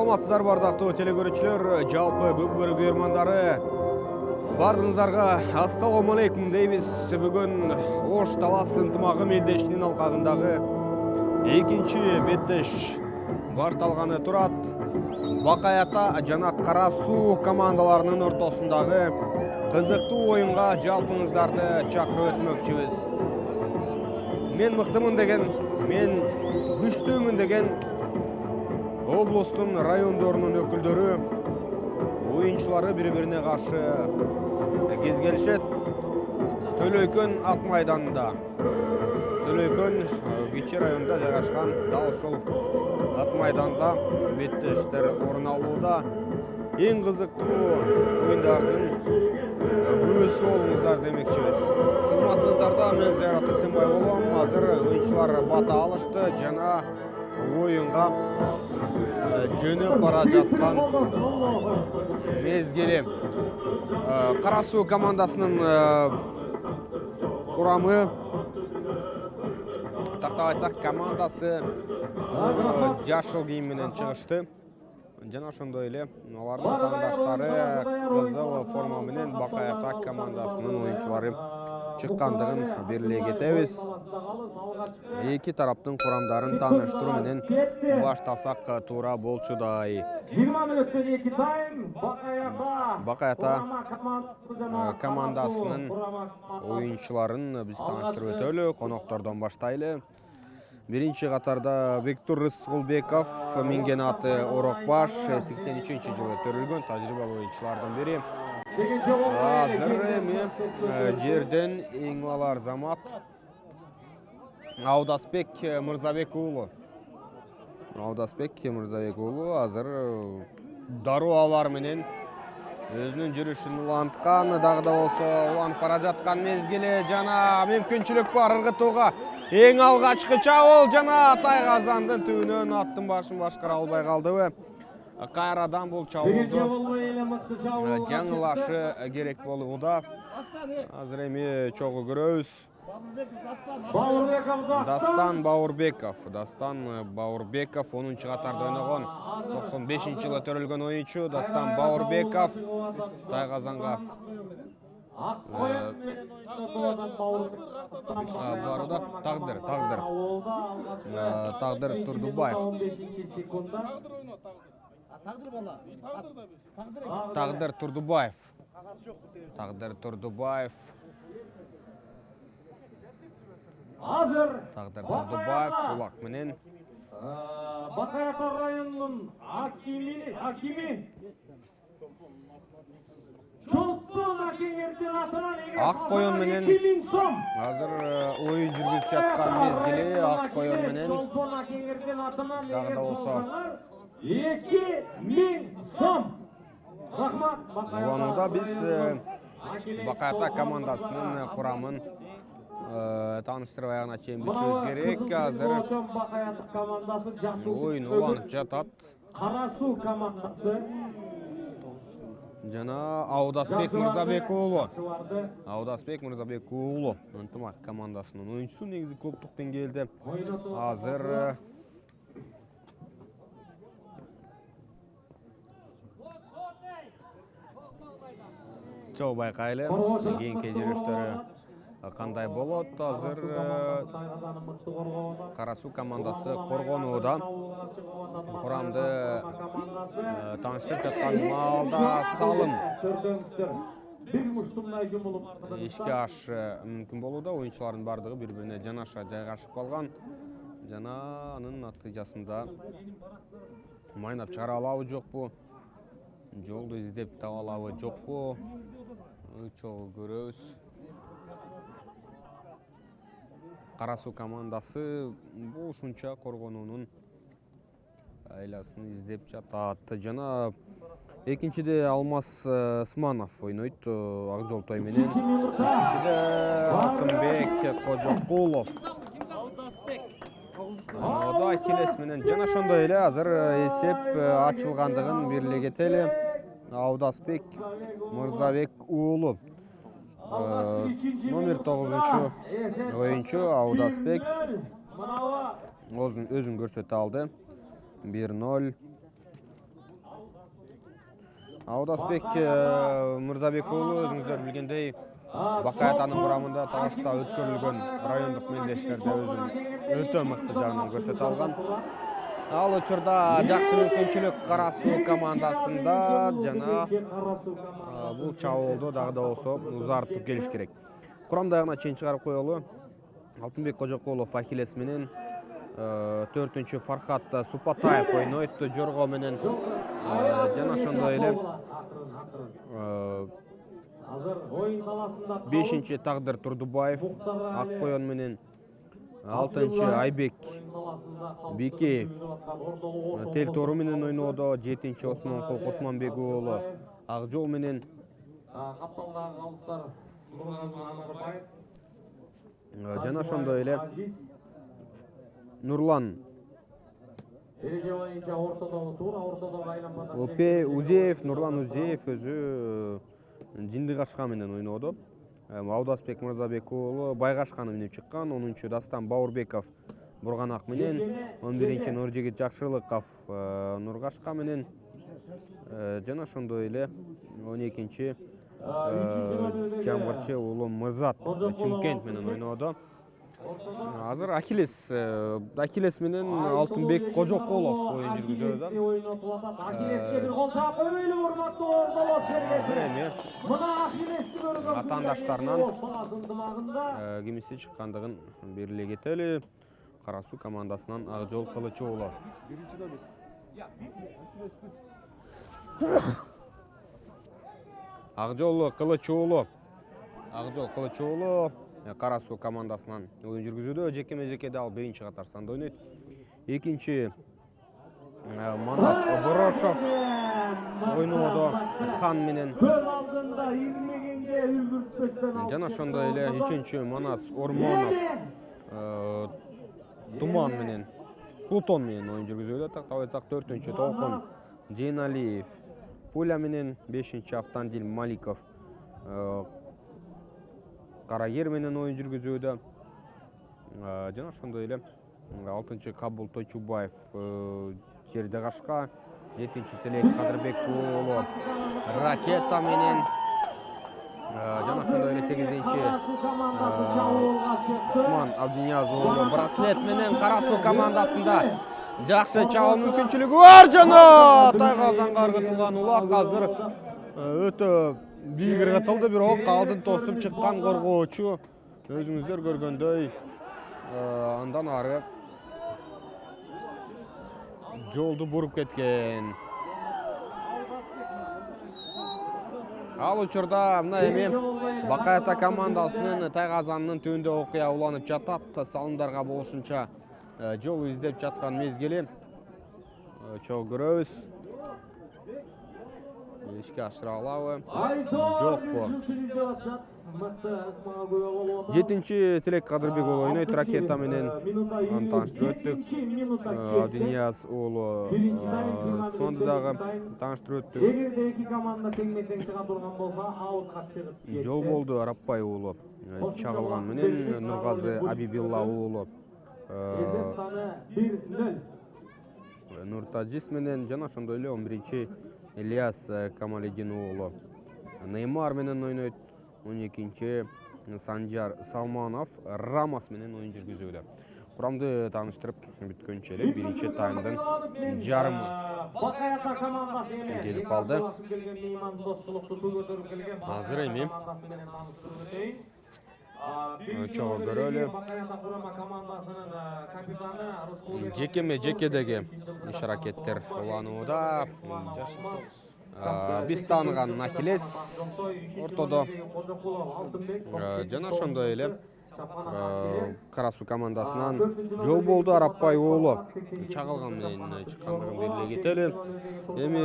Саламатсыздар бардактуу телекөрүүчүлөр, жалпы көкбөрү көрмандары. Бардыңыздарга ассаламу алейкум дейбиз. Бүгүн Ош Талас ынтымагы мелдешинин алкагындагы экинчи беттеш башталганы турат. Бакай Ата жана Кара Суу командаларынын ортосундагы кызыктуу оюнга жалпыңыздарды чакырып өтмөкчүбүз. Мен мыктымын деген, мен күчтүүмүн деген облустун райондорунун өкүлдөрү, оюнчулары бири-бирине каршы кезгелишет. Төлөйкөн ат майданында. Төлөйкөн Кичи районунда жайгашкан дал ушул ат майданында беттештер орун алууда. Эң кызыктуу оюндардын күбөсү болуңуздар демекчибиз. Кызматыңыздарда мен Зайрат Эсенбай болом. Азыр оюнчулар бата алышты жана оюнга жөнөп бара жаткан мезгили. Кара Суу командасынын курамы, тактап айтсак, командасы жашыл кийим менен чыгышты. Жана ошондой эле алардын атаандаштары кызыл форма менен Бакай Ата командасынын оюнчулары чыккандыгын белгилей кетебиз. Эки тараптын курамдарын тааныштыруу менен баштасак туура болчудай. 20 мүнөттөн 2 тайм Бакай Ата командасынын оюнчуларын биз тааныштырып өтөлү, коноктордон баштайлы. Биринчи катарда Бектур Рыскулбеков, минген аты Орокбаш, 83-жылы төрөлгөн тажрыйбалуу оюнчулардан бири. Азыр эми жерден эң алар замат Аудасбек Мырзабек уулу. Аудасбек Мырзабек уулу азыр дароо алар менен өзүнүн жүрүшүн уланткан, дагы да болсо уланып бара жаткан мезгили жана мүмкүнчүлүк бар ыргытууга. Эң алгачкы чабуул жана Тайгазандын түбүнөн аттын башын башкара албай калдыбы. Кайрадан бул чабуулду жаңылашы керек болууда. Азыр эми чогуу көрөбүз. Дастан Бауырбеков, 10-чы катарда ойногон, 95-жылы төрөлгөн оюнчу Дастан Бауырбеков Тайгазанга баруда Тагдыр Турдубаев. Тагдыр Турдубаев. Азыр кулак менен Бакай Ата районунун акими Чолпон Акеңердин атынан Ак коён менен 2000 сом. азыр оюн жүргүзүп жаткан мезгили Ак коён менен Чолпон Акеңердин атынан дагы да болсо 2000 сом. Рахмат Бакай Ата. уланууда биз Бакай Ата командасынын курамын тааныштырбай гана чейин бүтүбүз керек. Азыр Бакай Ата командасы жакшы оюн уланып жатат. Кара Суу командасы жана Аудасбек Мырзабек уулу ынтымак командасынын оюнчусу, негизи клубдук деңгээлде азыр чогуу байкайлы кийинки жүрүштөрү кандай болот. Азыр Кара Суу командасы коргонууда. Курамды тааныштырып жаткан маалда салым ишке ашы мүмкүн болууда. Оюнчулардын бардыгы бири-бирине жанаша жайгашып калган жана анын натыйжасында майнап чыгара алабы жокпу, жолду издеп таба алабы жокпу, чогуу көрөбүз. Кара Суу командасы ушунча коргонуунун айласын издеп жатат. Жана экинчиде Алмаз Сманов ойнойт ак жолтой менен. Үчүнчүдө Акымбек Кожокулов ойноодо келес менен. Жана ошондой эле азыр эсеп ачылгандыгын белгилей кетели. Аудасбек Мырзабек уулу номер 9-чу оюнчу Аудасбек өзүн көрсөтө алды. 1-0 Аудасбек Мырзабек уулу өзүңүздөр билгендей Бакай атанын курамында Таласта өткөрүлгөн райондук мелдештерде өзүн өтө мыкты жагынан көрсөтө алган. Ал учурда жакшы мүмкүнчүлүк Кара Суу командасында жана бул чабуулду дагы да болсо узартып келиш керек. Курамды аягына чейин чыгарып коелу. Алтынбек Кожокулов Ахиллес менен, 4-чү Фархат Супатаев ойнойт Жорго менен. Жана ошондой эле Азыр оюн таласында 5-чи Тагдыр Турдубаев Ак Коён менен, 6-чы Айбек Бекеев Тел Тору менен ойноодо, 7-чи Осмонкул Кутманбек уулу Ак Жол менен. капталдагы калыстар Нургазы Анарбаев, Жана ошондой эле Нурлан эреже боюнча ортодогу тур, ортодогу айланмада Узеев, Нурлан Узеев өзү Жиндигашка менен ойноодо. Аудасбек Мырзабек уулу Байгашканы минип чыккан. 10-чу Дастан Бауырбеков Бурганак менен, 11-чи Нуржигит Жакшылыков Нургашка менен. Жана ошондой эле 12-чи Жамгырчы уулу Мызат Чымкент менен ойноодо. Азыр Ахиллес менен Алтынбек Кожокулов оюн жүргүзүүдө. Ахиллеске бир кол чаап көбөйлү урматтуу ордолош жергеси. Мына Ахиллести көргөн атаандаштарынан кимиси чыккандыгын белгилей кетели. Кара Суу командасынан Ак Жол Кылычы уулу. Ак Жол Кылычы уулу. Кара Суу командасынан оюн жүргүзүүдө. Жекеме-жекеде ал 1-чи катар санда ойнойт. 2-чи Манат Борошов ойноодо Хан менен. Көз алдында ирмегенде үлгүртпөстөн алып. Жана ошондой эле 3-чү Манас Ормонов Туман менен, Плутон менен оюн жүргүзүүдө. Тактап айтсак 4-чү Толкун Жейналиев Пуля менен, 5-чи Автандил Маликов Карагер менен оюн жүргүзүүдө. Жана ошондой эле 6-чы Кабыл Тойчубаев Жердегашка, 7-чи Телек Кадырбек уулу Ракета менен. Жана ошондой эле 8-чи Усман Абдинияз уулу Браслет менен Кара Суу командасында жакшы чабуу мүмкүнчүлүгү бар жана тайгазанга ыргытылган улак азыр өтө бийик ыргытылды, бирок алдын тосуп чыккан коргоочу өзүңүздөр көргөндөй андан ары жолду буруп кеткен. Ал учурда мына эми Бакай ата командасынын Тайгазанынын түбүндө окуя уланып жатат. Салымдарга болушунча жол издеп жаткан мезгили. Чогуу көрөбүз. Ишке ашыра алабы? Жокпу? 7-чи Телек Кадырбек уулу ойнойт Ракета менен. Аны тааныштырып өттүк. Абдинияз уулу Усманды дагы тааныштырып өттүк. Эгерде эки команда тең-тең чыга турган болсо, аутка чыгып кетти. Жол болду Арапбай уулу чагылган менен, Нургазы Абибилла уулу Эсеп саны 1-0. Нуртажис менен, жана ошондой эле 11-чи Ильяс Камаледин уулу Неймар менен ойнойт. 12-чи Санжар Салманов Рамас менен оюн жүргүзүүдө. Курамды тааныштырып бүткөнчө эле 1-чи таймдын жарымы келип калды. Азыр эми чогуу көрөлү. Жекеме-жекедеги иш-аракеттер уланууда. Биз тааныган Ахиллес ортодо. Жана ошондой эле Кара Суу командасынан жол болду Арапбай уулу чагылган менен чыккандыгын белгилей кетели. Эми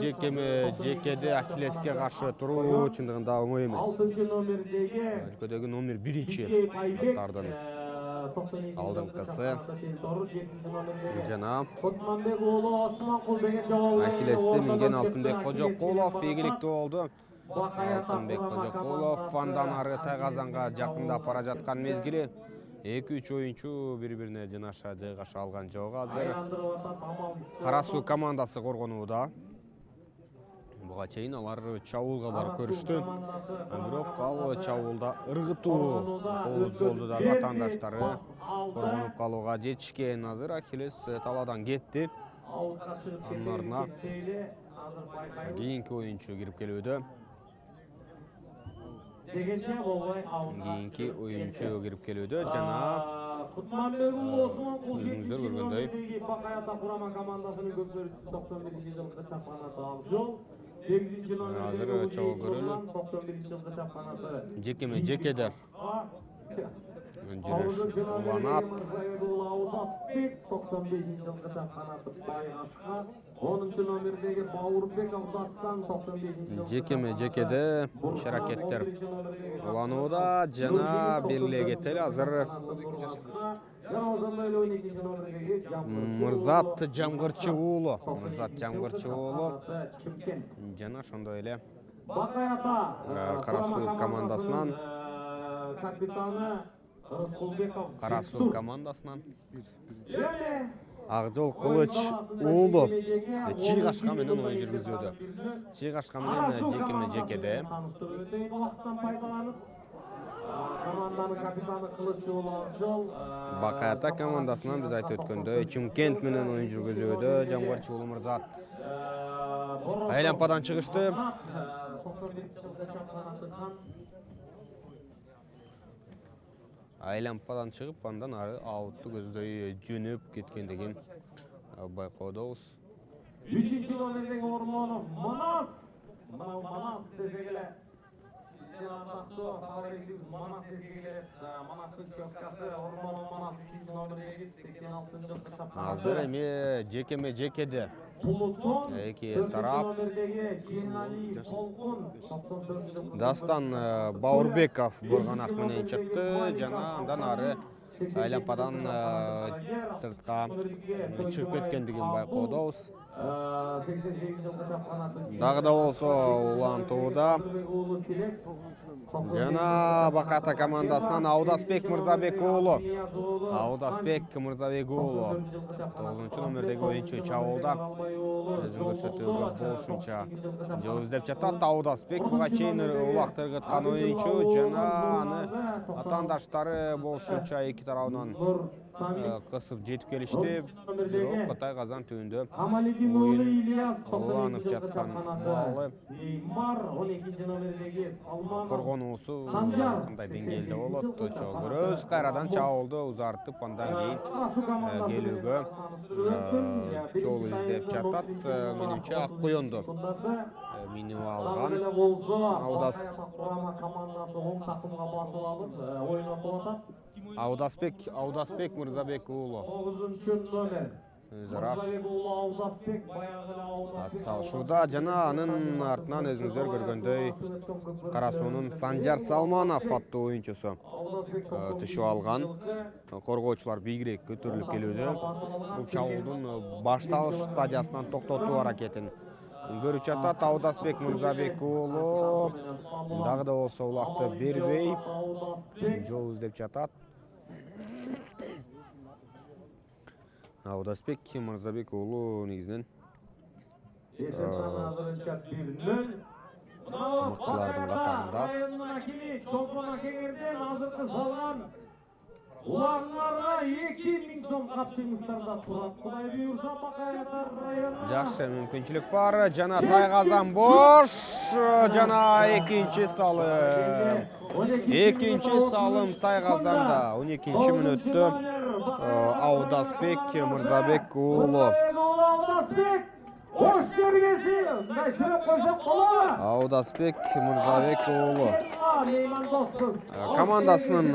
жекеме-жекеде Ахиллеске каршы туруу чындыгында оңой эмес. 6-чы номердеги Өлкөдөгү номер 1-чи катардын алдыңкысы жана Кутманбек уулу Осмонкул деген жабыл. Ахиллести минген Алтынбек Кожокулов ийгиликтүү болду. Алтынбек Кожокулов андан ары Тайгазанга жакындап бара жаткан мезгили 2-3 оюнчу бири-бирине жанаша жайгаша алган жок азыр. Кара Суу командасы коргонууда. буга чейин алар чабуулга барып көрүштү. Бирок ал чабуулда ыргытуу кооз болду дагы атаандаштары коргонуп калууга жетишкен. Азыр Ахиллес талаадан кетти. Анын кийинки оюнчу кирип келүүдө. Дегенче болбой Кийинки оюнчу кирип келүүдө жана Кутманбекул Осмон кул өзүңүздөр 7-нчи көргөндөй номердеги Бакаята курама командасынын көпкөрүүчүсү 91-жылкы чапканаты Акжол. 8-нчи номердеги Азыр чабуу көрөлү. 91-жылкы чапканаты Жекеме жекеде жүрүш уланат. Аудасбек 95-жылкы чапканаты Байгашка. 10-нчы номердеги Баурбек Абдастан 95-жылкы Жекеме жекеде иш-аракеттер уланууда жана белгилегет эле азыр жана ошондой эле 12-нчи номердеги Мырзат Жамгырчы уулу. Мырзат Жамгырчы уулу Чымкент. жана ошондой эле Бакаята Кара Суу командасынан капитаны Рыскулбеков. Кара Суу командасынан Эми Акжол Кылыч уулу Чыйгашка менен оюн жүргүзүүдө. Чыйгашка менен жекеме жекеде убакыттан пайдаланып команданын капитаны Кылыч уулу Акжол Бакаята командасынан биз айтып өткөндөй Чымкент менен оюн жүргүзүүдө Жамгырчы уулу Мырзат айлампадан чыгышты. 91-жылкы чапканаты Хан Айлампадан чыгып андан ары аутту көздөй жөнөп кеткендигин байкоодобуз. 3-нчи номердеги Ормонов Манас. Манас десек эле биздин ардактуу фаворитибиз Манас эске келет. Манастын чоскасы Ормонов Манас 3-нчи номердеги 86-жылкы чапканаты. Азыр эми жекеме жекеде Плутон эки 4-нчи тарап номердеги Женалиев Толкун 94-жылкы Дастан Баурбеков Борганак менен чыкты жана андан ары айлампадан сыртка чыгып кеткендигин байкоодобуз. 88-жылкы чапканаты Дагы да болсо улантууда жана Бакаята командасынан Аудасбек Мырзабек уулу. Аудасбек Мырзабек уулу 9-нчу номердеги оюнчу чабуулда өзүн көрсөтүүгө болушунча жол издеп жатат. Аудасбек буга чейин улакты ыргыткан оюнчу жана аны атаандаштары болушунча эки тарабынан кысып жетип келишти. Бирок Кытай казан түбүндө Камалидин уулу Ильяс уланып 93-жылкы жаткан чапканаты Неймар 12-нчи номердеги Салманов коргонуусу Санжар кандай деңгээлде болот чогуу көрөбүз. Кайрадан чабуулду узартып андан кийин келүүгө жол издеп жатат. Менимче ак коёнду минип алган Аудас. Курама командасы оң такымга басып алып ойнотуп атат. Аудасбек Мырзабек уулу 9-нчу номер өзара Мырзабек уулу Аудасбек баягы эле Аудасбек атсалышууда жана анын артынан өзүңүздөр көргөндөй Кара Суунун Санжар Салманов аттуу оюнчусу түшүп алган. Коргоочулар бийигирээк көтөрүлүп келүүдө. Бул чабуулдун башталыш стадиясынан токтотуу аракетин көрүп жатат. Аудасбек Мырзабек уулу дагы да болсо улакты бербей жол издеп жатат. Аудасбек Мырзабек уулу негизинен Есеп саны азырынча 1-0. мыктылардын катарында. Районунун акими Чолпон Акеңерден азыркы салган улагыңарга 2000 сом капчыгыңыздарда турат. Кудай буйрса Бакаята районуна Жакшы мүмкүнчүлүк бар жана Тайгазан бош жана экинчи салым. Экинчи салым Тайгазанда 12-нчи мүнөттө Аудасбек Мырзабек уулу. Аудасбек бош жергеси мындай сүрөп койсок болобу? Аудасбек Мырзабек уулу Мейман доспуз. командасынын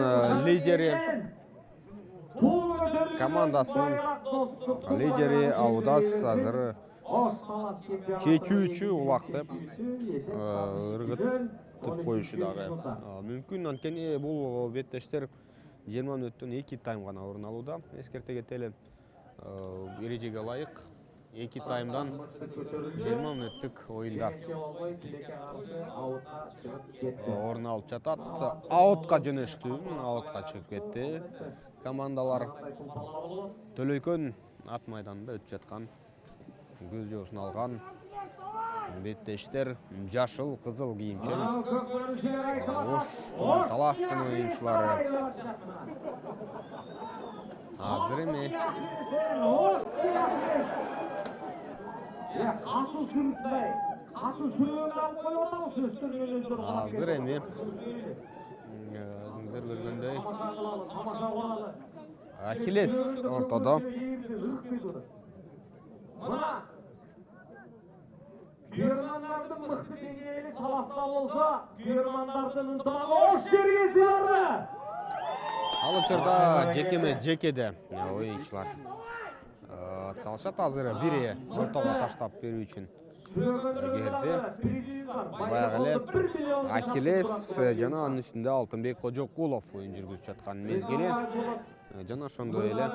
лидери Аудас азыр чечүүчү улакты ыргытып коюшу дагы мүмкүн. Анткени бул беттештер 20 мүнөттөн 2 тайм гана орун алууда. Эскерте кетели, эрежеге ылайык 2 таймдан 20 мүнөттүк оюндар орун алып жатат. Аутка жөнөштү, аутка чыгып кетти. Командалар Төлөйкөн ат майданында өтүп жаткан көз жоосун алган Беттештер жашыл, кызыл кийимчен. Көк бөлүүчүлөр айтып атат. Таластын оюнчулары. Азыр эми. Катуу сүрүтпөй. Катуу сүрөөнү алып коюп атабыз өздөрүнүн өздөрү. Азыр эми. Өзүңүздөр көргөндөй. Тамаша кылалы. Ахиллес ортодо. Мына күйөрмандардын мыкты деңгээли таласта болсо, күйөрмандардын ынтымагы ош жергеси барбы? Ал учурда жекеде оюнчулар салышат азыр бири ортого таштап берүү үчүн. Эгерде баягы эле Ахиллес жана анын үстүндө Алтынбек Кожокулов оюн жүргүзүп жаткан мезгили. Жана ошондой эле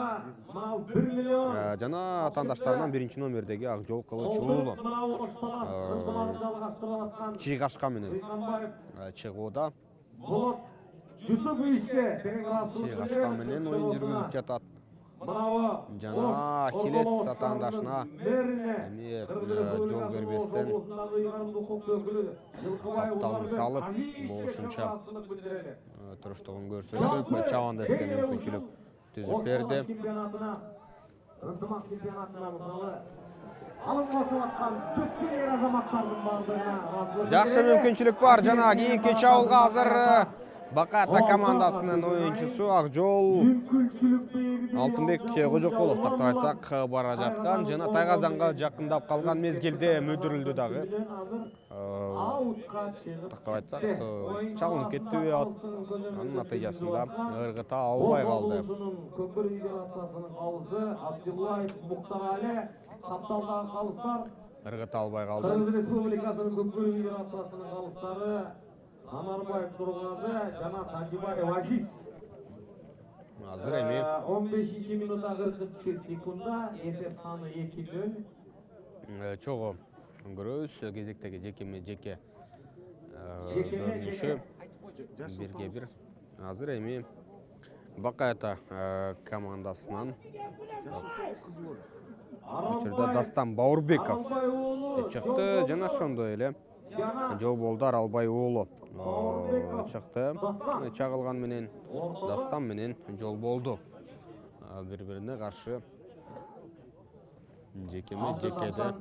жана атаандаштарынан биринчи номердеги Акжол Кылыч уулу чыйгашка менен чыгууда. Чыйгашка менен оюн жүргүзүп жатат. Жана Ахиллес атаандашына эми жол бербестен капталын салып болушунча туруштугун көрсөтүп чабандеска мүмкүнчүлүк түзүп берди. Ынтымак чемпионатына мисалы алым кошуп аткан бүткүл эр азаматтардын бардыгына ыраазычылык. Жакшы мүмкүнчүлүк бар. Жана кийинки чабуулга азыр Баката командасынын оюнчусу Акжол Алтынбек Кожокулов тактап айтсак бара жаткан жана Тайгазанга жакындап калган мезгилде мүдүрүлдү дагы. Тактап айтсак чалынып кеттиби ат. Анын натыйжасында ыргыта албай калды. Көкбөр федерациясынын калысы Абдуллаев Муктарали капталдагы калыстар ыргыта албай калды. Кыргыз Республикасынын Көкбөр федерациясынын калыстары Анарбаев Нургазы жана Тажибаев Азиз. Азыр эми 15-минутта 42 секундда эсеп саны 2-0. Чогуу көрөбүз кезектеги жеке көрүнүшү 1-1. Азыр эми Баката командасынан учурда Дастан Баурбеков чыкты жана ошондой эле Жолболдар Аралбай уулу чыкты. Чагылган менен Дастан менен Жолболду бири-бирине каршы жекеде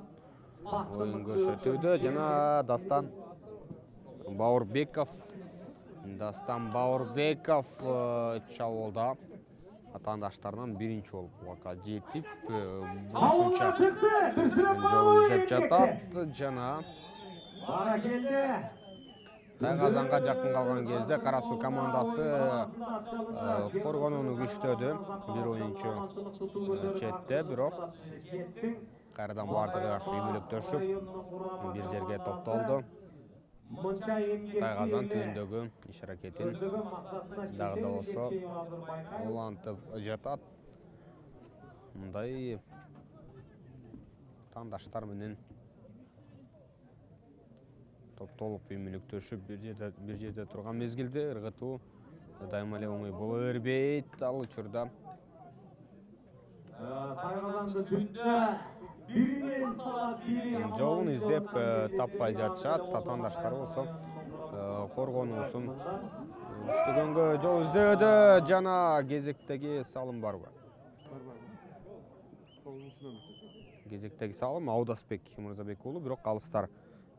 оюн көрсөтүүдө жана Дастан Баурбеков чабуулда атаандаштарынан биринчи болуп буга жетип Чабуулга чыкты. Бир сүрөт жол издеп жатат жана бара келди. Тайгазанга жакын калган кезде Кара Суу командасы коргонууну күчтөдү. Бир оюнчу четте, бирок кайрадан бардыгы үймөлөктөшүп бир жерге топтолду. Тайгазан түбүндөгү иш аракетин дагы да болсо улантып жатат. Мындай атаандаштар менен топтолуп үймөлөктөшүп бир жерде турган мезгилде ыргытуу дайыма эле оңой боло бербейт. Ал учурда Тайгазанды түндө биринен салат бири жолун издеп таппай жатышат. Атаандаштары болсо коргонуусун күчтөгөнгө жол издөөдө жана кезектеги салым барбы? Кезектеги салым Аудасбек Мырзабек уулу, бирок калыстар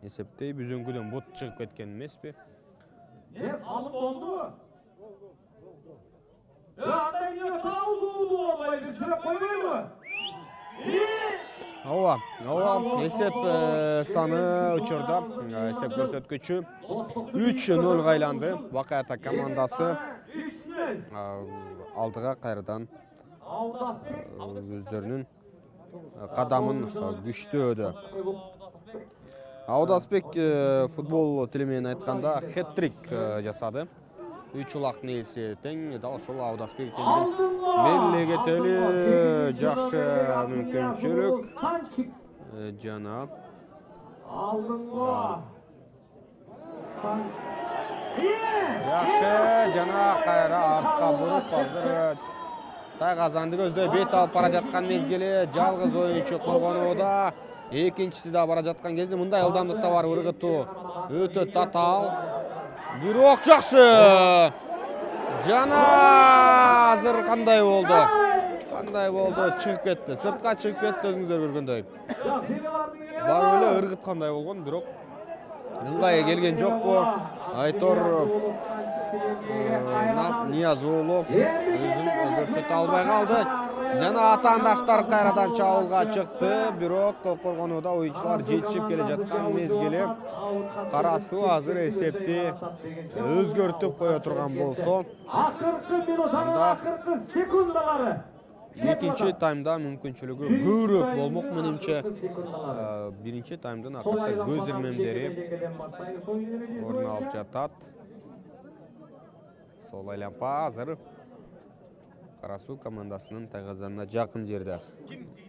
эсептейб. Үзөңгүдөн бут чыгып кеткен эмеспи? Салым болду. Андай эмне таузууду болбой бир сүрөп койбойбу? Ооба, эсеп саны учурда эсеп көрсөткүчү 3-0 айланды. Баката командасы алдыга кайрадан өздөрүнүн кадамын күчтөөдө. Аудасбек футбол тили менен айтканда хет-трик жасады. 3 улактын ээси тең, дал ошол Аудасбек белли кетели жакшы мүмкүнчүлүк жана алдыңго жакшы жана кайра артка буруп азыр Тайгазанды көздөй бет алып бара жаткан мезгили жалгыз оюнчу коргонууда Экинчиси да бара жаткан кезде мындай ылдамдыкта барып ыргытуу өтө татаал. Бирок жакшы. Жана азыр кандай болду? Кандай болду? Чыгып кетти. Сыртка чыгып кетти өзүңүздөр көргөндөй. Барып эле ыргыткандай болгон, бирок ыңгайы келген жокпу? Айтор Нияз уулу өзүн көрсөтө албай калды. Жана атаандаштар кайрадан чабуулга чыкты, бирок коргонууда оюнчулар жетишип келе жаткан мезгили. Кара Суу азыр эсепти өзгөртүп кое турган болсо, акыркы минуттарда акыркы секундалары экинчи таймда мүмкүнчүлүгү көбүрөөк болмок менимче. Биринчи таймдын акыркы көз ирмемдери орун алып жатат. Сол айлампа азыр Кара Суу командасынын тайгазанына жакын жерде.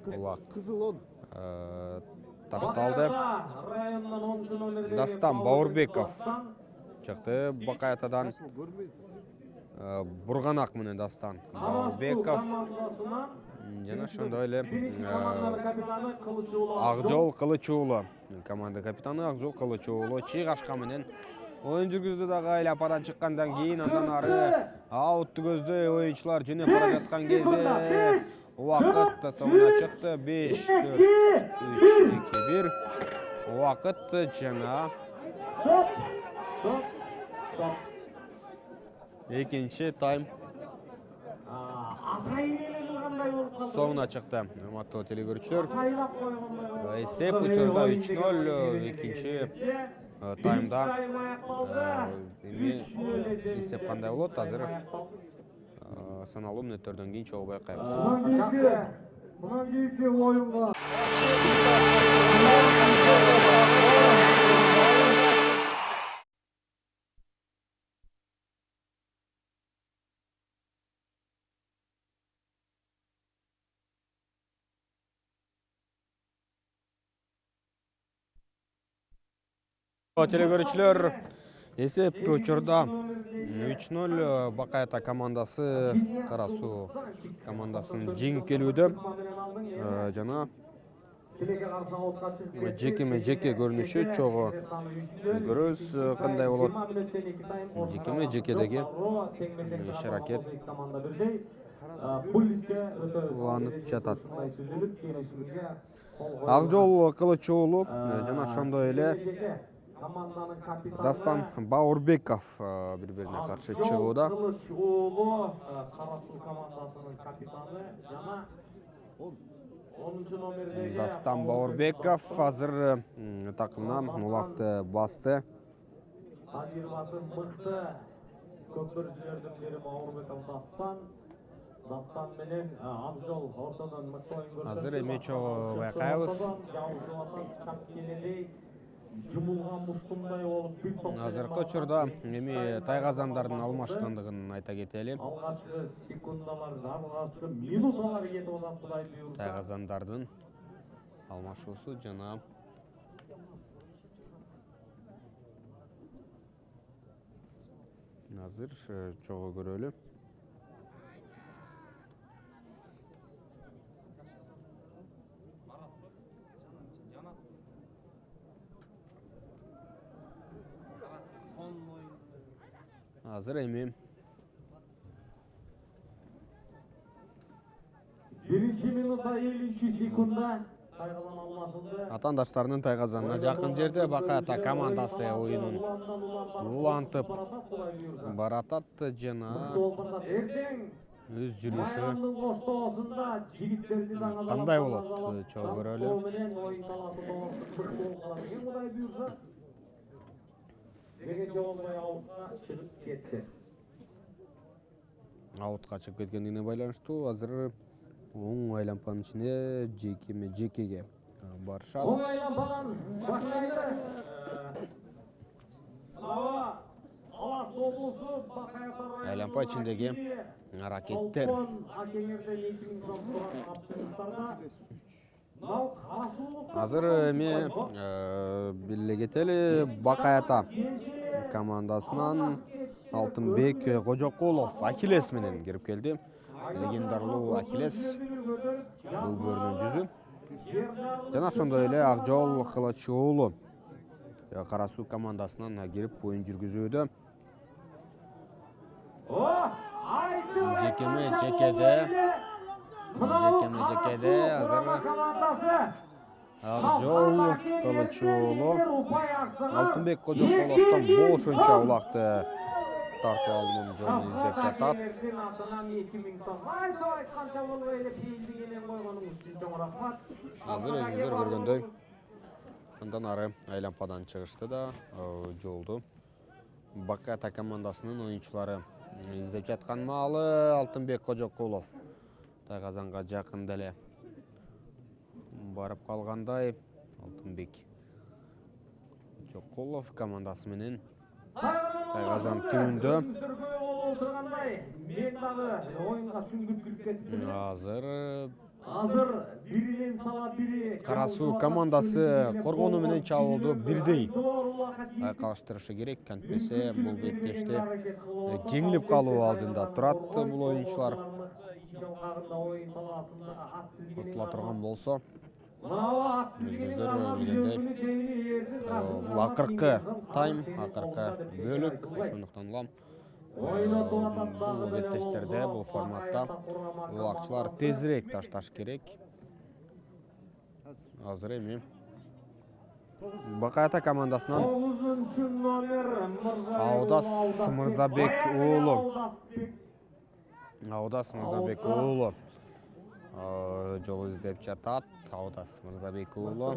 Улак ташталды. Дастан Бауырбеков чыкты Бакаятадан. Бурганак менен Дастан Бауырбеков. Жана ошондой эле Акжол Кылыч уулу. Команда капитаны Акжол Кылыч уулу чыгашка менен оюн жүргүздү дагы айлампадан чыккандан кийин андан ары аутты көздөй оюнчулар жөнөп бара жаткан кезде убакыт соңуна чыкты. 5-4-3-2-1 убакыт жана экинчи тайм соңуна чыкты. Урматтуу телекөрүүчүлөр, эсеп учурда 3-0 экинчи таймда эсеп кандай болот азыр саналуу мүнөттөрдөн кийин чогуу байкайбыз. Мындан кийинки оюнга Телекөрүүчүлөр, эсеп учурда 3-0 Бакаята командасы Кара Суу командасын жеңип келүүдө. Жана жеке көрүнүшү чогуу көрөбүз кандай болот. Жекедеги иш-аракет уланып жатат. Акжол Кылыч уулу жана ошондой эле Дастан Бауырбеков бири-бирине каршы чыгууда. Кылыч уулу Кара Суу командасынын капитаны жана 10-номердеги Дастан Бауырбеков азыр такымына улакты басты. Тажрыйбасы мыкты көпөрчүлөрдүн бири Бауырбеков Дастан менен Акжол ортодон мыкты оюн көрсөттү. Азыр эми чогуу байкайбыз. Жабышып атат, чап келедей жумулган мушкундай болуп бир топ. Азыркы учурда эми тайгазандардын алмашкандыгын айта кетели. Алгачкы секундаларда, алгачкы минуталар кетип атат, Кудай буйрса. Тайгазандардын алмашуусу жана азыр чогуу көрөлү. Азыр эми биринчи минутта 50-секундда тайгазан алмашылды. атаандаштарынын тайгазанына жакын жерде Бакаята командасы оюнун улантып баратат жана өз жүрүшү Майрамдын коштоосунда жигиттерди даңазалап кандай болот чогуу көрөлү. менен оюн талаасы тоогусу мыкты болуп калат экен, Кудай буйрса. Неге жолбой аутка чыгып кетти. Аутка чыгып кеткендигине байланыштуу азыр оң айлампанын ичине жекеге барышат. Оң айлампадан баштайды. Талас облусу Бакаята району. Айлампа ичиндеги аракеттер. Акеңерден 2000 сом турган капчыгыстарда. Мынау Кара Суулук. Азыр эми биле кетели Бакаята командасынан Алтынбек Кожокулов Ахиллес менен кирип келди. Легендарлуу Ахиллес бул бөрүнүн жүзү. Жер Жана ошондой эле Акжол Кылыч уулу Кара Суу командасынан кирип оюн жүргүзүүдө. Жекеме жекеде азыр Акжол Кылыч уулу Алтынбек Кожокуловдон бошунча улакты тартып алуунун жолун издеп жатат. Азыр өзүңүздөр көргөндөй андан ары айлампадан чыгышты да жолду Баката командасынын оюнчулары издеп жаткан маалы Алтынбек Кожокулов Тайгазанга жакын деле барып калгандай. Алтынбек Кожокулов командасы менен Тайгазан түбүндө. Мен дагы оюнга сүңгүп кирип кеттим. Азыр биринен сала бири Кара Суу командасы коргонуу менен чабуулду бирдей айкалыштырышы керек. Кантпесе бул беттеште жеңилип калуу алдында турат бул оюнчулар. Утула турган болсо бул акыркы тайм, акыркы бөлүк. Ошондуктан улам бул беттештерде, бул форматта улакчылар тезирээк ташташ керек. Азыр эми Баката командасынан 9-номер Аудас Мырзабек уулу жол издеп жатат. Аудас Мырзабек уулу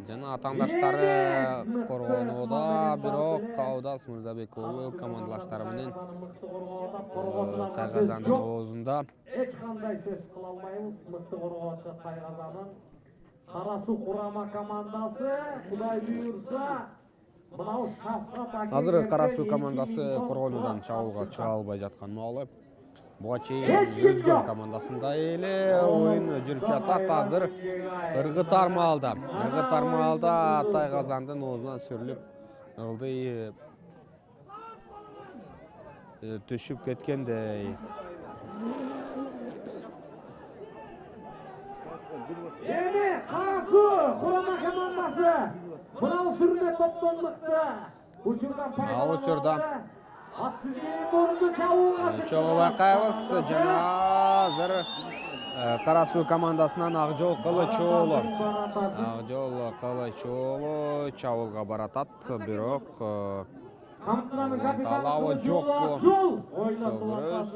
жана атаандаштары коргонууда, бирок Аудас Мырзабек уулу командалаштары менен Тайгазандын оозунда. Эч кандай сөз кыла албайбыз. Мыкты коргоп атат Тайгазанын. Кара Суу курама командасы Кудай буйрса мынау Шавкат Азыр Кара Суу командасы коргонуудан чабуулга чыга албай жаткан маалы. Буга чейин Өзгөн командасында эле оюн жүрүп жатат. Азыр ыргы тармаалда Тайгазандын оозуна сүрүлүп ылдый түшүп кеткендей. Эми Кара Суу курама командасы мынау сүрмө топтон мыкты учурдан пайдаланып ат тизгенин мурунду чабууга чыкты. Чоң байкайбыз жана азыр Кара Суу командасынан Акжол Кылыч уулу чабуулга баратат, бирок талабы жок бул.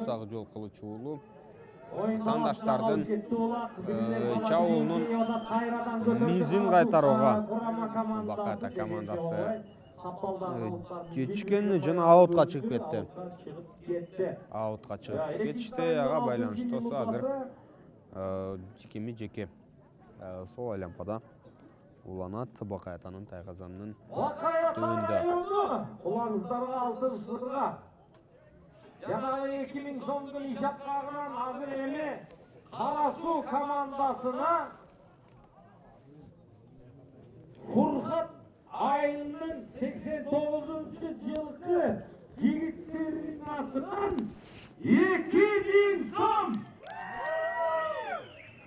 Акжол Кылыч уулу атаандаштардын чабуулунун мизин кайтарууга Баката командасы жетишкен жана аутка чыгып кетти. Аутка чыгып кетишти. Ага байланыштуу азыр жеке сол айлампада уланат Бакаятанын Тайгазанын түбүндө. Кулаңыздарга алтын сырга жанагы 2000 сомдун ишаккагынан азыр эми Кара Суу командасына Фуркат айылынын 89-жылкы жигиттеринин атынан 2000 сом.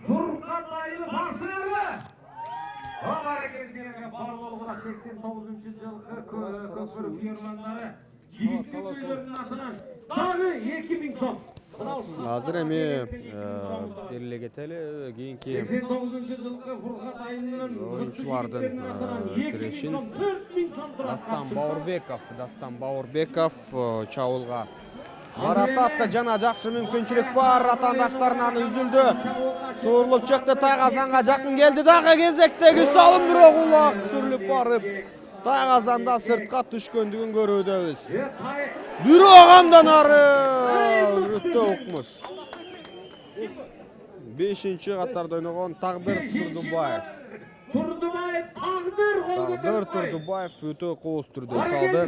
Фуркат айылы барсыңарбы? Бар экенсиңерге бар болгула 89-жылкы көпүр буйрмандары жигиттерлеринин атынан дагы 2000 сом. Азыр эми бериле кетели кийинки 89-жылкы Фуркат айылынын оюнчулардын кирешин Дастан Бауырбеков чабуулга баратат жана жакшы мүмкүнчүлүк бар. Атаандаштарынан үзүлдү. Суурулуп чыкты, Тайгазанга жакын келди дагы кезектеги салым, бирок улак сүрүлүп барып Тайгазанда сыртка түшкөндүгүн көрүүдөбүз. Бирок андан ары өтө укмуш. 5-катарда ойногон Тагдыр Турдубаев өтө кооз түрдө салды.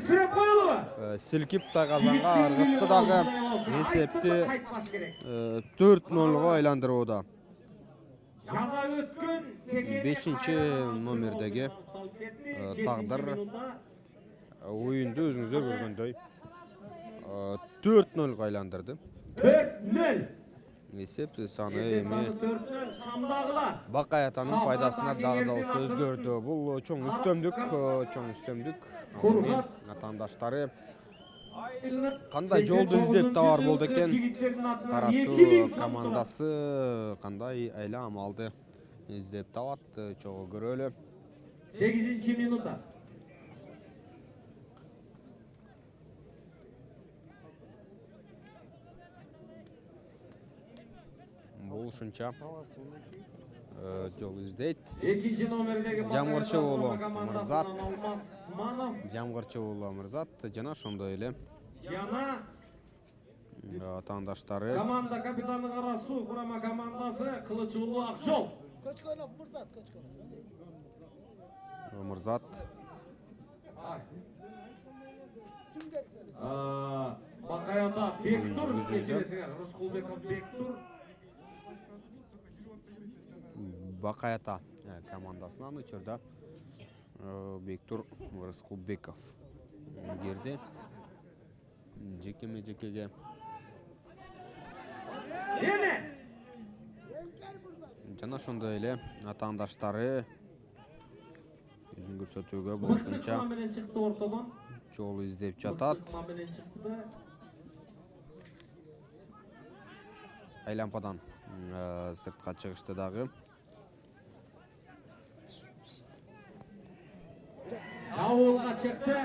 Силкип Тайгазанга ыргытты дагы. Эсепти 4-0 айландырууда. Жаза өткөн 5-номердеги Тагдыр оюнду өзүңүздөр көргөндөй 4-0 айландырды. 4-0. Есеп саны Есеп эми саны 4-нөл Чамдагылар. Бакаятанын пайдасына дагы да сөздөрдү. Бул чоң үстөмдүк. Фуркат Атаандаштары айылынын кандай жолду издеп табар болду экен? жигиттердин атынан 2 Карасуу миң сом турат. командасы кандай айла амалды издеп табат, чогуу көрөлү. 8-минута. Бул ушунча жол издейт. 2-номердеги Жамгырчы уулу командасынан Алмаз Усманов Жамгырчы уулу Мырзат жана ошондой эле жана атаандаштары команда капитаны Карасуу курама командасы Кылыч уулу Акжол. Мырзат Бакаята Бектур кечиресиңер. Рыскулбеков Бектур. Бакаята командасынан учурда Бектур Рыскулбеков кирди. Жекеме-жекеге Эме жана ошондой эле атаандаштары өзүн көрсөтүүгө мыкты болушунча кылам менен чыкты ортодон. жол издеп жатат. Мыкты кылам менен чыкты. Айлампадан сыртка чыгышты дагы. Чабуулга чыкты.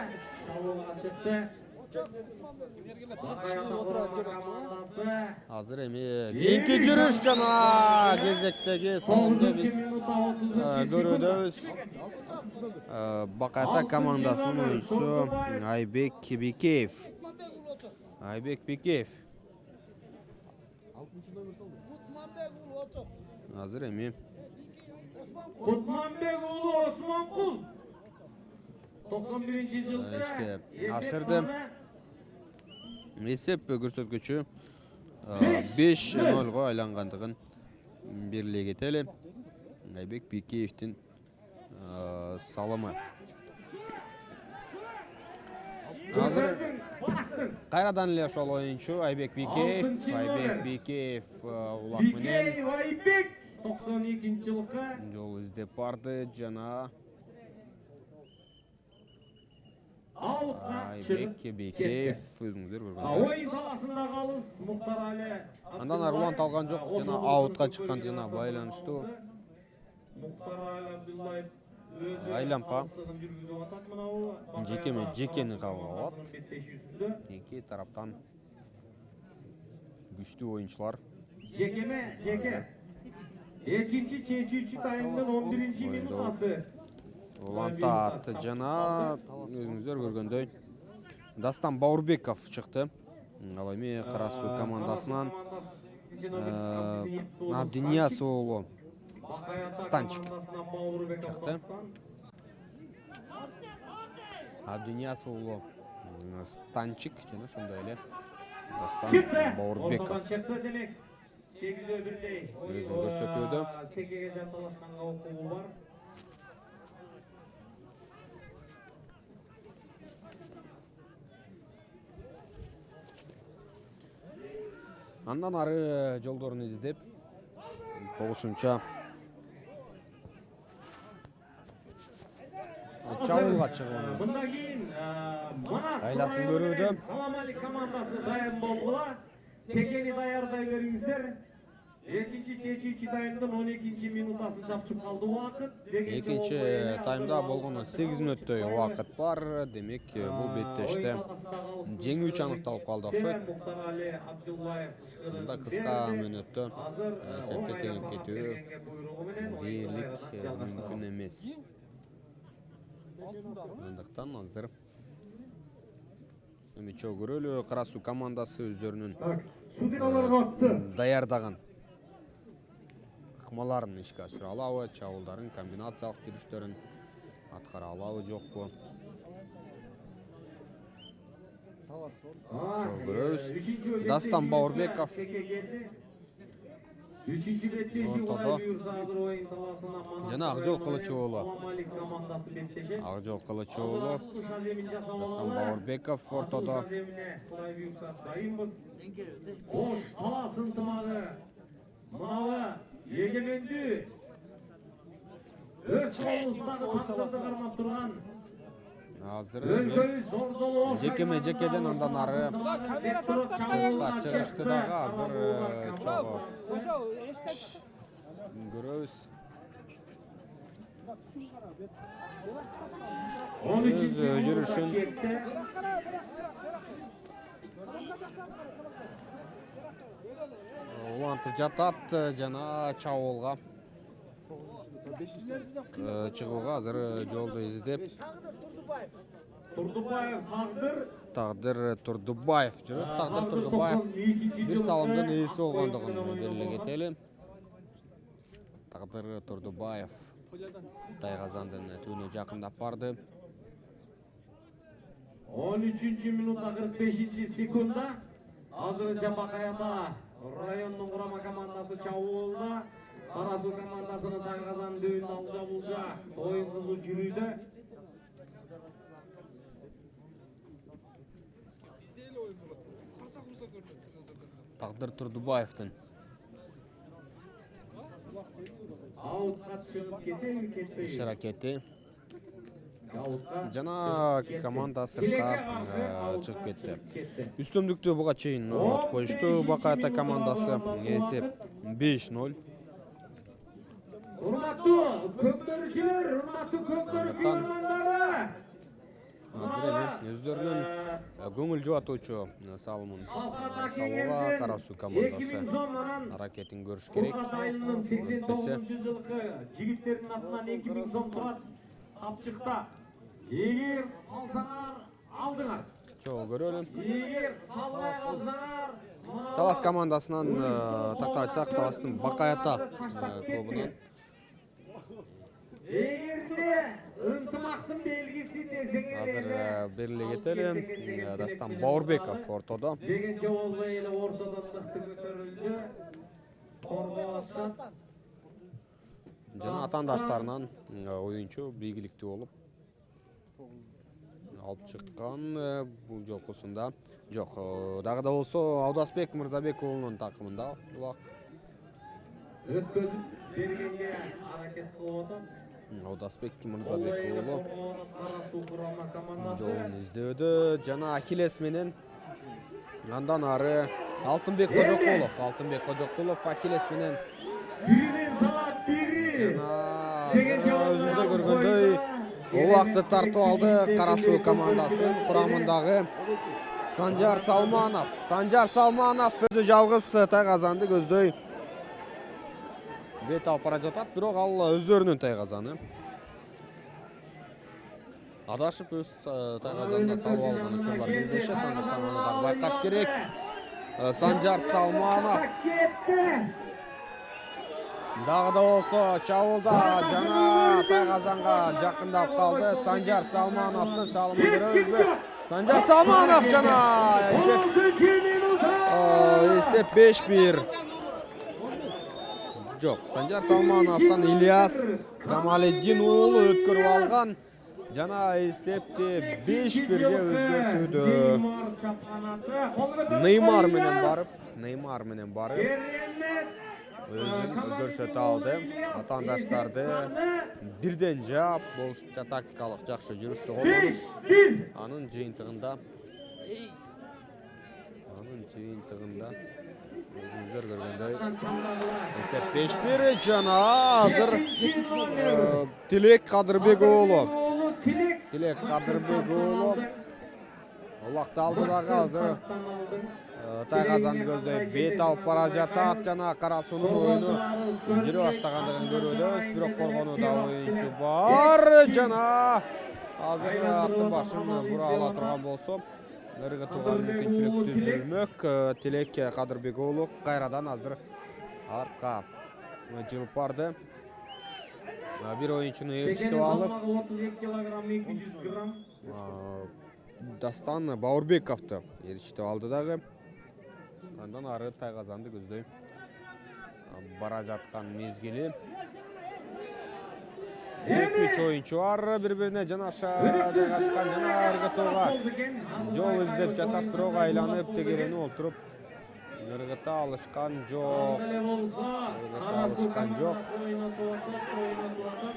Бакаята курама командасы Азыр эми кийинки жүрүш жана кезектеги соңку 9-минута 30-секунд. көрүүдөбүз. Бакаята командасынын оюнчусу Айбек Бекеев. Азыр эми Кутманбек уулу Осмонкул 91-жылкы ишке эсеп ашырды. саны Эсеп көрсөткүчү 5-0 айлангандыгын бирлей кетели. Айбек Бекеевдин салымы. Азыр кайрадан эле ошол оюнчу Айбек Бекеев улак менен Бекеев Айбек 92-жылкы жол издеп барды жана аутка Айбек чыгып Бекеев кетти. өзүңүздөр көргөндөй. Оюн таласында калыс Мухтар Али. Андан ары улант алган жок жана аутка чыккандыгына байланыштуу. Мухтар Али Абдуллаев өзү Айлампа калыстыгын жүргүзүп атат мынабу. жекени кабыл алат. Беттешүүсүндө Эки тараптан күчтүү оюнчулар. жеке. Экинчи чечүүчү таймдын 11-минутасы. Улантат жана өзүңүздөр көргөндөй Дастан Баурбеков чыкты. Ал эми Карасуу командасынан Абдинияс уулу Станчик чыкты. Абдинияс уулу Станчик жана ошондой эле Дастан Баурбеков. Чыкты демек 8-1 Өзүн көрсөтүүдө. Текеге жанталашканга окуу бар. Андан ары жолдорун издеп болушунча чабуулга чыгуу. Мындан кийин Манас Айласын көрүүдө. Салам алейк командасы дайын болгула. Текени даярдай бериңиздер. Экинчи чечүүчү таймдын 12-минутасын чапчып калды убакыт. Экинчи таймда болгону 8 мүнөттөй убакыт бар. Демек, бул беттеште жеңүүчү аныкталып калды окшойт. Мухтар Али Абдуллаев Мында кыска мүнөттө эсепти теңип кетүү дээрлик мүмкүн эмес. Андыктан азыр эми чогуу көрөлү. Карасуу командасы өздөрүнүн Судиналарга атты. даярдаган ыкмаларын ишке ашыра алабы, чабуулдарын, комбинациялык жүрүштөрүн аткара алабы, жокпу? Чогуу көрөбүз. Дастан Баурбеков Üçüncü bettеши ортодо буюрса азыр оюн таласына Манас жана Акжол Кылыч уулу. Салам алейк командасы беттешет. Акжол Кылыч уулу Дастан Дастан Баурбеков ортодо. Кудай буюрса дайынбыз. Ош талас ынтымагы Мынабы егеменді өз қолымыздағы тақдырды қармап тұрған Азыр өлкөбүз ордолоо жекеден андан ары чыгышты дагы азыр чогуу көрөбүз. 13-нчи жүрүшүн кетти. улантып жатат жана чабуулга чыгууга азыр жолду издеп. Турдубаев Тагдыр Турдубаев жүрөт. Тагдыр Турдубаев бир салымдын ээси болгондугун белгилей кетели. Тагдыр Турдубаев Тайгазандын түбүнө жакындап барды. 13-нчи минутта 45-секундда азыр Жапакаята райондун курама командасы чабуулда. Кара суу командасынын Тайгазан дөйүндө алжа-булжа оюн кызуу жүрүүдө. Тагдыр Турдубаевдин Аутка чыгып кетеби, кетпейби? иш аракети Аутка жана команда сыртка чыгып кетти. Үстөмдүктү буга чейин отуп коюшту Бакаята командасы. Эсеп 5-0. Урматтуу көкмөрүүчүлөр, урматтуу көкмөрүү күйөрмандары. Азыр эми өздөрүнүн көңүл жубатуучу салымын салууга Кара суу командасы аракетин көрүш керек. Кургат айылынын 89-жылкы жигиттердин атынан 2000 сом турат капчыкта. Эгер салсаңар алдыңар. Чогуу көрөлү. Эгер салбай калсаңар Талас командасынан тактап айтсак, Таластын Бакаята клубунан эгерде ынтымактын белгиси десеңер азыр бериле кетели. Дастан Баурбеков ортодо. дегенче болбой эле ортодон мыкты көтөрүлдү. Коргоп атышат. Жана атаандаштарынан оюнчу ийгиликтүү болуп алып чыккан бул жолкусунда жок. Дагы да болсо Аудасбек Мырзабек уулунун такымында улак Өткөзүп бергенге аракет кылып атат. Аудасбек Мырзабек уулу Кара суу курама командасы. жолун издөөдө жана Ахилес менен андан ары Алтынбек Кожокулов Ахилес менен Биринен салат бири. жана өзүңүздөр көргөндөй улакты тартып алды Кара суу командасынын курамындагы Санжар Салманов өзү жалгыз Тайгазанды көздөй бет алып бара жатат, бирок ал өздөрүнүн Тайгазаны. Адашып өз Тайгазанына салып алган учурлар кездешет, андыктан аны дагы байкаш керек. Санжар Салманов дагы да болсо чабуулда жана Тайгазанга жакындап калды. Санжар Салмановдун салымы көрөбүз. Санжар Салманов жана эсеп 5-1. Жок, Санжар Салмановдон Ильяс Камалетдин уулу өткөрүп алган жана эсепти 5-1ге өзгөртүүдө. Неймар менен барып өзүн көрсөтө алды. Атаандаштарды бирден жаап, болушунча тактикалык жакшы жүрүштү колдонуп. Анын жыйынтыгында өзүңүздөр көргөндөй эсеп 5-1 жана азыр Тилек Кадырбек уулу улакты алды дагы азыр Тайгазанды көздөй бет алып бара жатат жана Кара суунун оюну жүрө баштагандыгын көрөбүз. Бирок коргонууда оюнчу бар жана азыр аттын башын бура ала турган болсо ыргытууга мүмкүнчүлүк түзүлмөк. Тилек Кадырбек уулу кайрадан азыр артка жылып барды. Бир оюнчуну ээрчитип алып 32 килограмм 200 грамм. Дастан Баурбековду ээрчитип алды дагы. Андан ары Тайгазанды көздөй бара жаткан мезгили. 2-3 оюнчу бар бири-бирине жанаша жайгашкан жана ыргытууга жол издеп жатат, бирок айланып тегеренип олтуруп Ыргыта алышкан жок. Аңдылы болса, Карасу алышкан жок. командасы ойнатып атат.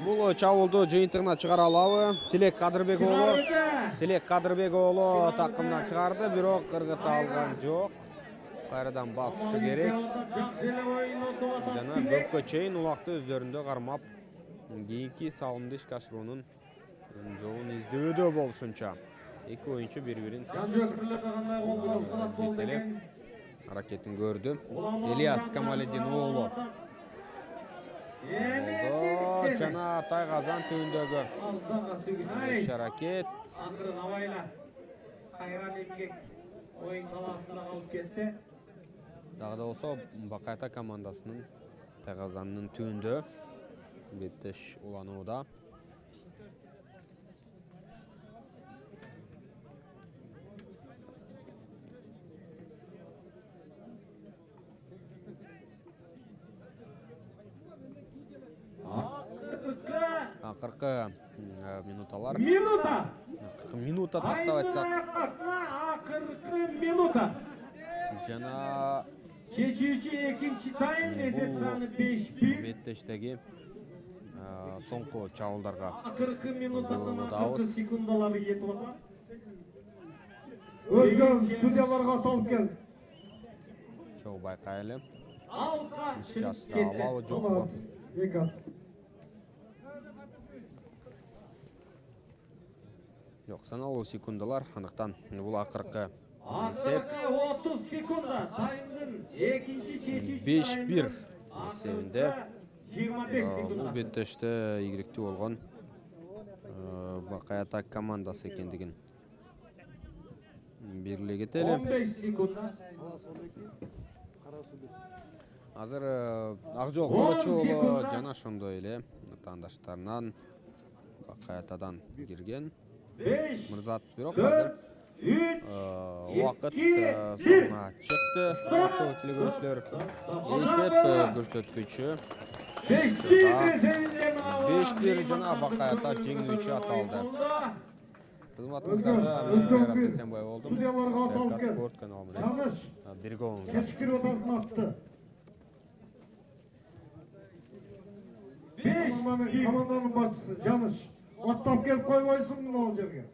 Бул чабуулду жыйынтыгына чыгара алабы? Тилек Кадырбек уулу. Чыгарды. Тилек Кадырбек уулу такымдан чыгарды, бирок ыргыта алган жок. Кайрадан басышы керек. Жакшы эле ойнотуп атат. Жана көпкө чейин улакты өздөрүндө кармап, кийинки салымды ишке ашыруунун жолун издөөдө болушунча. Эки оюнчу бири-бирин Жан-жөктүлөр кандай кол кураш кылат болду жетелеп экен. аракетин көрдү. Ильяс Камалетдин уулу. Олдо жана Тайгазан түбүндөгү Алдага түгүн ай. иш аракет. Акырын абайла. Кайран эмгек оюн талаасында калып кетти. Дагы да болсо Бакайта командасынын Тайгазанынын түбүндө беттеш уланууда. Акыркы минуталар. Минута. Минута тактап айтсак. Акыркы минута. Жана Чечүүчү экинчи тайм эсеп саны 5-1. беттештеги соңку чабуулдарга Акыркы минутанын акыркы Дауыс. секундалары кетип атат. Özgen судьяларга аталып кел. чогуу байкайлы. Алка чыгып Жаста кетти. алабы жокпу? Olmaz. Yekat. Жок, саналуу секундалар, андыктан бул акыркы эсеп Акыркы 30 секунда таймдын экинчи чечүүчү 5-1 эсебинде. 25 Бул секунда. беттеште ийгиликтүү болгон Бакайта командасы экендигин бирлей кетели. 15 секунда. Азыр Акжол 10 Кылычуулу секунда. жана ошондой эле атаандаштарынан Бакайтадан кирген 5, Мырзат, бирок азыр 4, 3, убакыт 2, соңуна чыкты. Урматтуу телекөрүүчүлөр, эсеп көрсөткүчү 5-1 эсебинде 5-1 жана Бакайта жеңүүчү аталды. Кызматыңыздарда Özgen Кайрат bir Эсенбай болдум. судьяларга аталып кел. Спорт каналы менен Жаныш. бирге болуңуздар. Keçkir otasını attı. 5, Komandanın başçısı Canış. Atlap gelip koymayısın bunu o жерге.